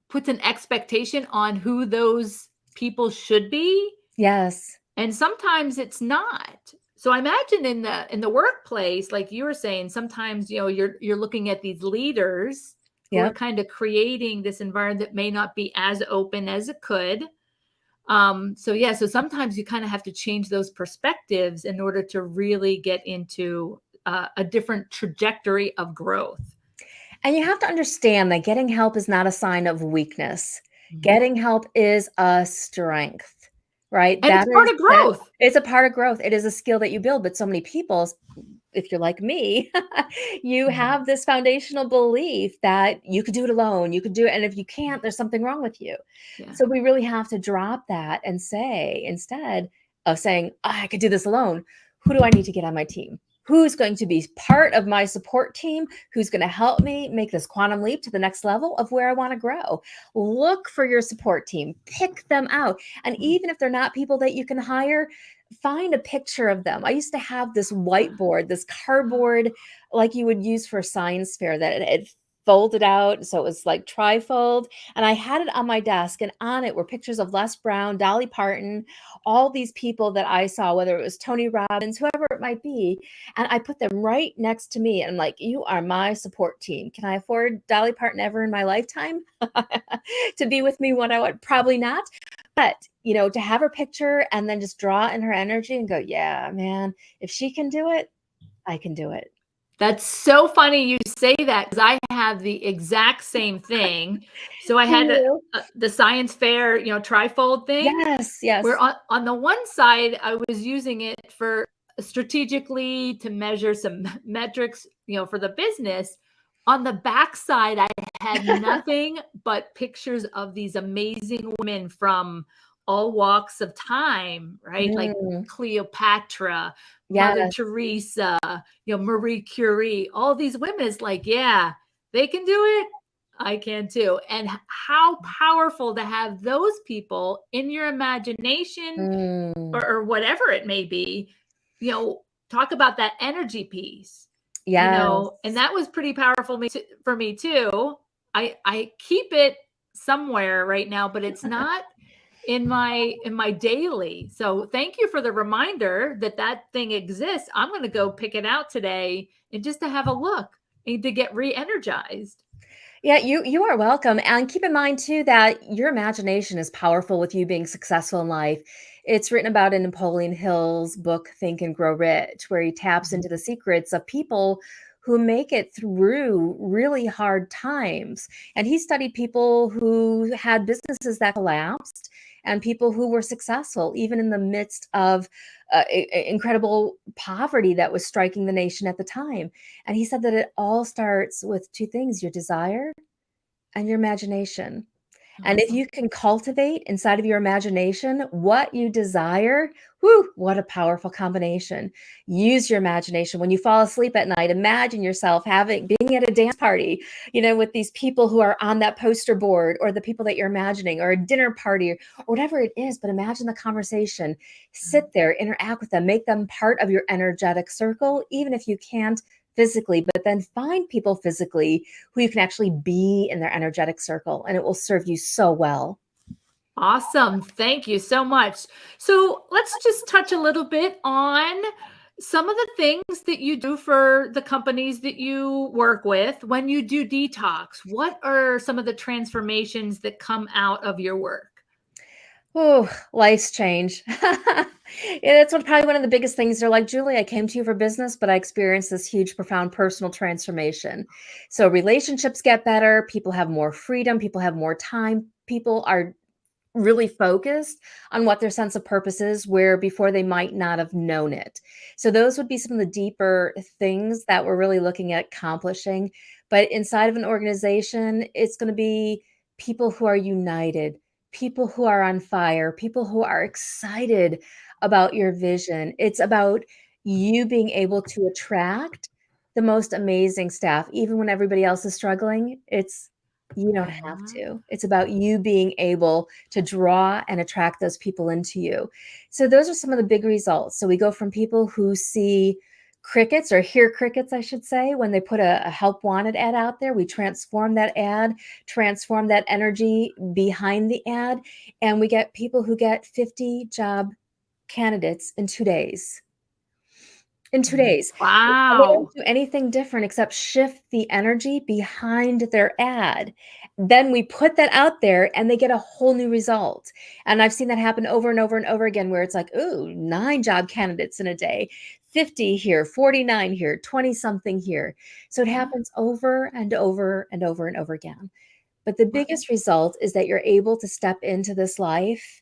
puts an expectation on who those people should be. Yes. And sometimes it's not. So I imagine in the workplace, like you were saying, sometimes you're looking at these leaders who are kind of creating this environment that may not be as open as it could. So sometimes you kind of have to change those perspectives in order to really get into a different trajectory of growth. And you have to understand that getting help is not a sign of weakness. Getting help is a strength, right? And it's part of growth. It's a part of growth. It is a skill that you build, but so many people, if you're like me, you have this foundational belief that you could do it alone. You could do it. And if you can't, there's something wrong with you. So we really have to drop that and say, instead of saying, I could do this alone, who do I need to get on my team? Who's going to be part of my support team? Who's going to help me make this quantum leap to the next level of where I want to grow? Look for your support team, pick them out. And even if they're not people that you can hire, find a picture of them. I used to have this whiteboard, this cardboard, like you would use for a science fair, that it folded out. So it was like trifold. And I had it on my desk, and on it were pictures of Les Brown, Dolly Parton, all these people that I saw, whether it was Tony Robbins, whoever it might be. And I put them right next to me. And I'm like, you are my support team. Can I afford Dolly Parton ever in my lifetime to be with me when I would? Probably not. But, to have her picture and then just draw in her energy and go, yeah, man, if she can do it, I can do it. That's so funny you say that, because I have the exact same thing. So I had the science fair, trifold thing. Yes. Where on the one side, I was using it for strategically to measure some metrics, for the business. On the back side, I had nothing but pictures of these amazing women from all walks of time, right? Like Cleopatra, Mother Teresa, Marie Curie, all these women. Is like, yeah, they can do it. I can too. And how powerful to have those people in your imagination or whatever it may be, talk about that energy piece. And that was pretty powerful for me too. I keep it somewhere right now, but it's not in my daily. So thank you for the reminder that thing exists. I'm going to go pick it out today and just to have a look and to get re-energized. Yeah, you are welcome. And keep in mind too that your imagination is powerful with you being successful in life. It's written about in Napoleon Hill's book Think and Grow Rich, where he taps Mhm. into the secrets of people who make it through really hard times. And he studied people who had businesses that collapsed and people who were successful even in the midst of incredible poverty that was striking the nation at the time. And he said that it all starts with two things: your desire and your imagination. And if Awesome. you can cultivate inside of your imagination what you desire, whoo, what a powerful combination. Use your imagination. When you fall asleep at night, imagine yourself being at a dance party, with these people who are on that poster board, or the people that you're imagining, or a dinner party, or whatever it is. But imagine the conversation. Sit there, interact with them, make them part of your energetic circle, even if you can't physically, but then find people physically who you can actually be in their energetic circle, and it will serve you so well. Awesome. Thank you so much. So let's just touch a little bit on some of the things that you do for the companies that you work with when you do detox. What are some of the transformations that come out of your work? Oh, life's change. Yeah, that's probably one of the biggest things. They're like, Julie, I came to you for business, but I experienced this huge, profound personal transformation. So relationships get better, people have more freedom, people have more time, people are really focused on what their sense of purpose is, where before they might not have known it. So those would be some of the deeper things that we're really looking at accomplishing. But inside of an organization, it's going to be people who are united, people who are on fire, people who are excited about your vision. It's about you being able to attract the most amazing staff, even when everybody else is struggling. You don't have Ah, to. It's about you being able to draw and attract those people into you. So those are some of the big results. So we go from people who see crickets, or hear crickets, I should say, when they put a help wanted ad out there. We transform that ad, transform that energy behind the ad, and we get people who get 50 job candidates in 2 days. In 2 days. And they don't wow. do anything different except shift the energy behind their ad. Then we put that out there and they get a whole new result. And I've seen that happen over and over and over again, where it's like, ooh, 9 job candidates in a day, 50 here, 49 here, 20 something here. So it happens over and over and over and over again. But the biggest result is that you're able to step into this life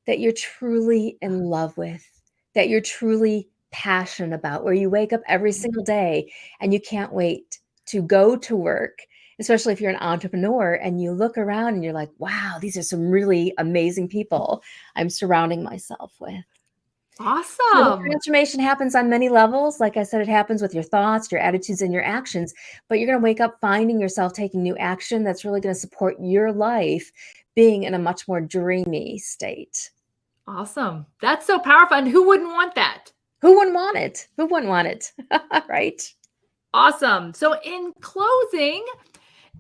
that you're truly in love with, that you're truly passionate about, where you wake up every single day and you can't wait to go to work, especially if you're an entrepreneur and you look around and you're like, wow, these are some really amazing people I'm surrounding myself with. So the Awesome. transformation happens on many levels. Like I said, it happens with your thoughts, your attitudes, and your actions. But you're going to wake up finding yourself taking new action that's really going to support your life being in a much more dreamy state. Awesome. That's so powerful. And who wouldn't want that? Who wouldn't want it? Who wouldn't want it? Right? Awesome. So, in closing,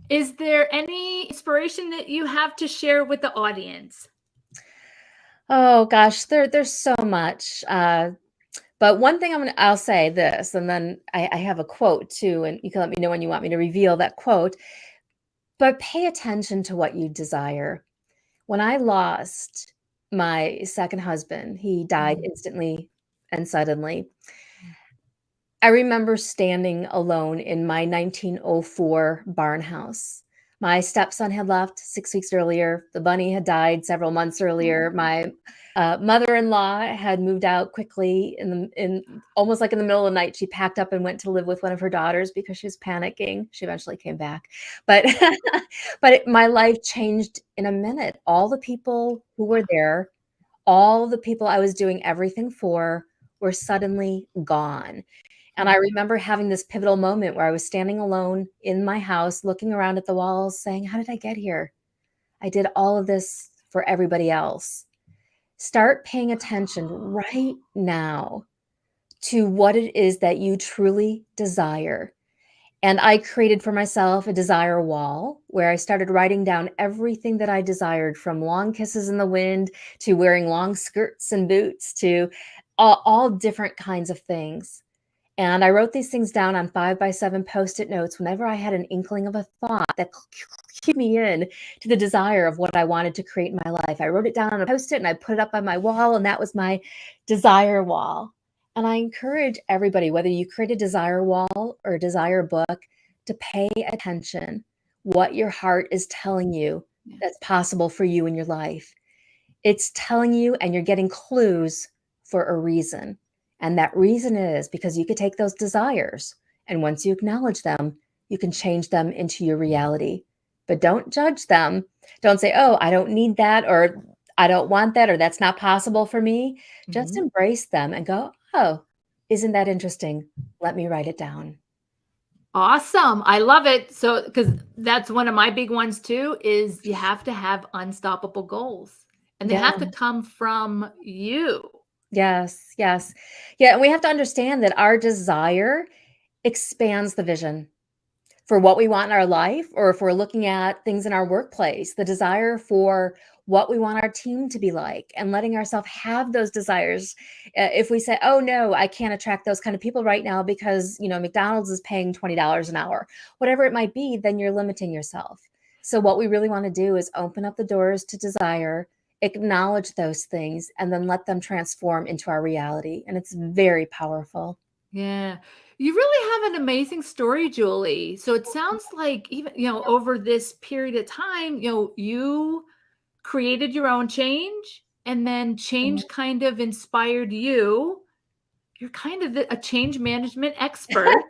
is there any inspiration that you have to share with the audience? Oh gosh, there's so much. But one thing I'll say this, and then I have a quote too, and you can let me know when you want me to reveal that quote. But pay attention to what you desire. When I lost my second husband, he died Mm, instantly and suddenly. I remember standing alone in my 1904 barn house. My stepson had left 6 weeks earlier. The bunny had died several months earlier. My mother-in-law had moved out quickly in almost like in the middle of the night. She packed up and went to live with one of her daughters because she was panicking. She eventually came back, but my life changed in a minute. All the people who were there, all the people I was doing everything for, were suddenly gone. And I mm. remember having this pivotal moment where I was standing alone in my house, looking around at the walls, saying, how did I get here? I did all of this for everybody else. Start paying attention right now to what it is that you truly desire. And I created for myself a desire wall where I started writing down everything that I desired, from long kisses in the wind to wearing long skirts and boots to all different kinds of things. And I wrote these things down on 5x7 Post-it notes whenever I had an inkling of a thought that cued me in to the desire of what I wanted to create in my life. I wrote it down on a Post-it and I put it up on my wall, and that was my desire wall. And I encourage everybody, whether you create a desire wall or a desire book, to pay attention what your heart is telling you that's possible for you in your life. It's telling you, and you're getting clues for a reason. And that reason is because you could take those desires, and once you acknowledge them, you can change them into your reality. But don't judge them. Don't say, oh, I don't need that, or I don't want that, or that's not possible for me. Just embrace them and go, oh, isn't that interesting? Let me write it down. Awesome. I love it. So, because that's one of my big ones too, is you have to have unstoppable goals, and they Yeah. have to come from you. Yes, yes. Yeah, and we have to understand that our desire expands the vision for what we want in our life, or if we're looking at things in our workplace, the desire for what we want our team to be like, and letting ourselves have those desires. If we say, oh no, I can't attract those kind of people right now because, McDonald's is paying $20 an hour, whatever it might be, then you're limiting yourself. So what we really want to do is open up the doors to desire, acknowledge those things, and then let them transform into our reality. And it's very powerful. Yeah. You really have an amazing story, Julie. So it sounds like even, over this period of time, you created your own change, and then change kind of inspired you. You're kind of a change management expert.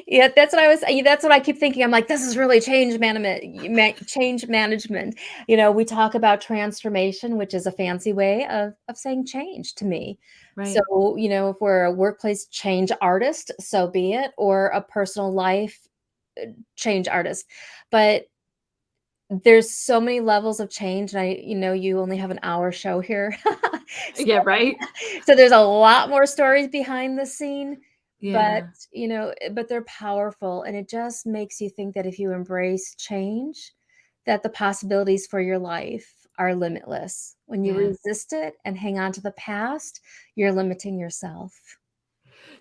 Yeah, that's what I keep thinking. I'm like, this is really change management, change management. We talk about transformation, which is a fancy way of saying change to me. Right. So, if we're a workplace change artist, so be it, or a personal life change artist. But there's so many levels of change, and you only have an hour show here. So Yeah, right. so there's a lot more stories behind the scene, but, Yeah. but they're powerful, and it just makes you think that if you embrace change, that the possibilities for your life are limitless. When you Yeah. resist it and hang on to the past, you're limiting yourself.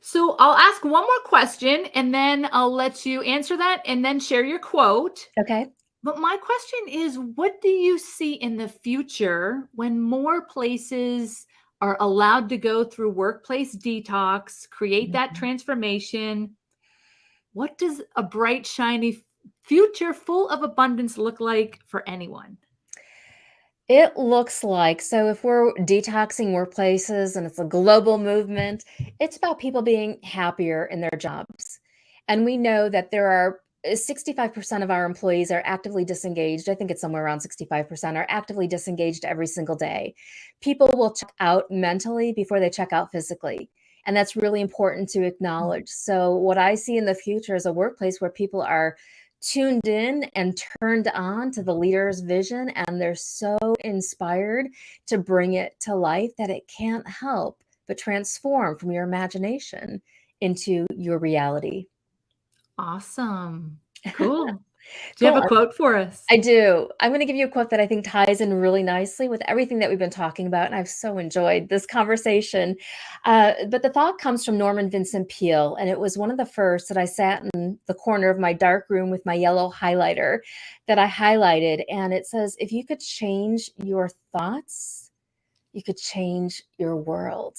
So I'll ask one more question, and then I'll let you answer that and then share your quote. Okay. But my question is, what do you see in the future when more places are allowed to go through workplace detox, create that Mhm. transformation? What does a bright, shiny future full of abundance look like for anyone? It looks like, so if we're detoxing workplaces and it's a global movement, it's about people being happier in their jobs. And we know that there are 65% of our employees are actively disengaged. I think it's somewhere around 65% are actively disengaged every single day. People will check out mentally before they check out physically. And that's really important to acknowledge. So, what I see in the future is a workplace where people are tuned in and turned on to the leader's vision, and they're so inspired to bring it to life that it can't help but transform from your imagination into your reality. Awesome. Cool. Do you have Cool. a quote for us? I do. I'm going to give you a quote that I think ties in really nicely with everything that we've been talking about, and I've so enjoyed this conversation. But the thought comes from Norman Vincent Peale, and it was one of the first that I sat in the corner of my dark room with my yellow highlighter that I highlighted, and it says, "If you could change your thoughts, you could change your world."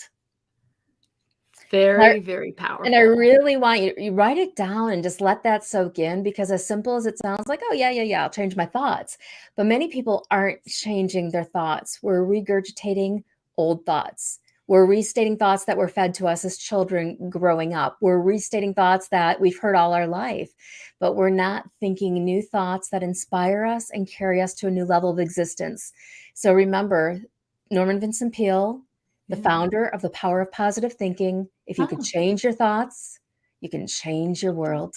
Very, very And I powerful. really want you write it down and just let that soak in, because as simple as it sounds, like, "Oh, yeah, yeah, yeah, I'll change my thoughts." But many people aren't changing their thoughts. We're regurgitating old thoughts. We're restating thoughts that were fed to us as children growing up. We're restating thoughts that we've heard all our life, but we're not thinking new thoughts that inspire us and carry us to a new level of existence. So remember, Norman Vincent Peale, the Yeah. founder of the power of positive thinking. If you could Oh, change your thoughts, you can change your world.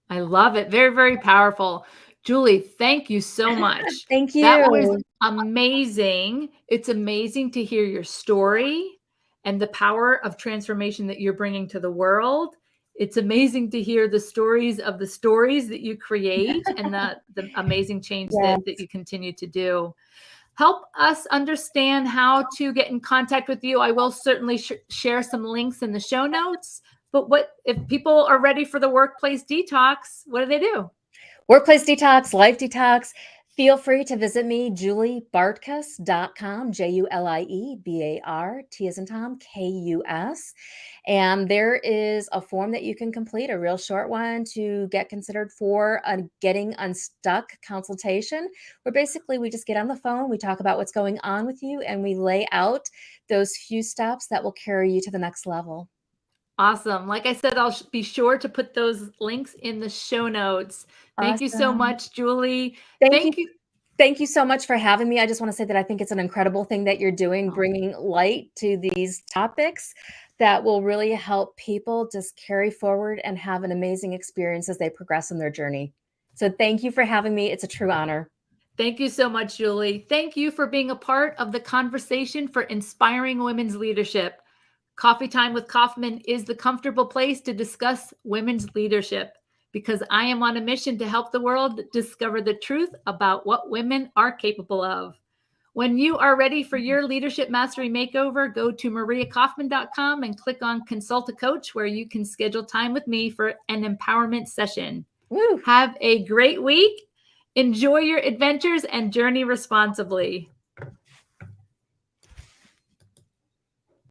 I love it. Very, very powerful. Julie, thank you so much. Thank That was you. amazing. It's amazing to hear your story and the power of transformation that you're bringing to the world. It's amazing to hear the stories that you create, and the amazing change that Yes. you continue to do. Help us understand how to get in contact with you. I will certainly share some links in the show notes But what if people are ready for the workplace detox? What do they do? Workplace detox, life detox. Feel free to visit me, juliebartkus.com, JulieBart, as in Tom, KUS. And there is a form that you can complete, a real short one, to get considered for a Getting Unstuck consultation, where basically we just get on the phone, we talk about what's going on with you, and we lay out those few steps that will carry you to the next level. Awesome. Like I said, I'll be sure to put those links in the show notes. Thank you so Awesome. much, Julie. Thank you. Thank you. Thank you so much for having me. I just want to say that I think it's an incredible thing that you're doing, Oh, bringing light to these topics that will really help people just carry forward and have an amazing experience as they progress in their journey. So thank you for having me. It's a true honor. thank you so much, Julie. Thank you for being a part of the conversation for inspiring women's leadership. Coffee Time with Kauffman is the comfortable place to discuss women's leadership because I am on a mission to help the world discover the truth about what women are capable of. When you are ready for your leadership mastery makeover, go to mariakaufman.com and click on Consult a Coach, where you can schedule time with me for an empowerment session. Woo! Have a great week. Enjoy your adventures and journey responsibly.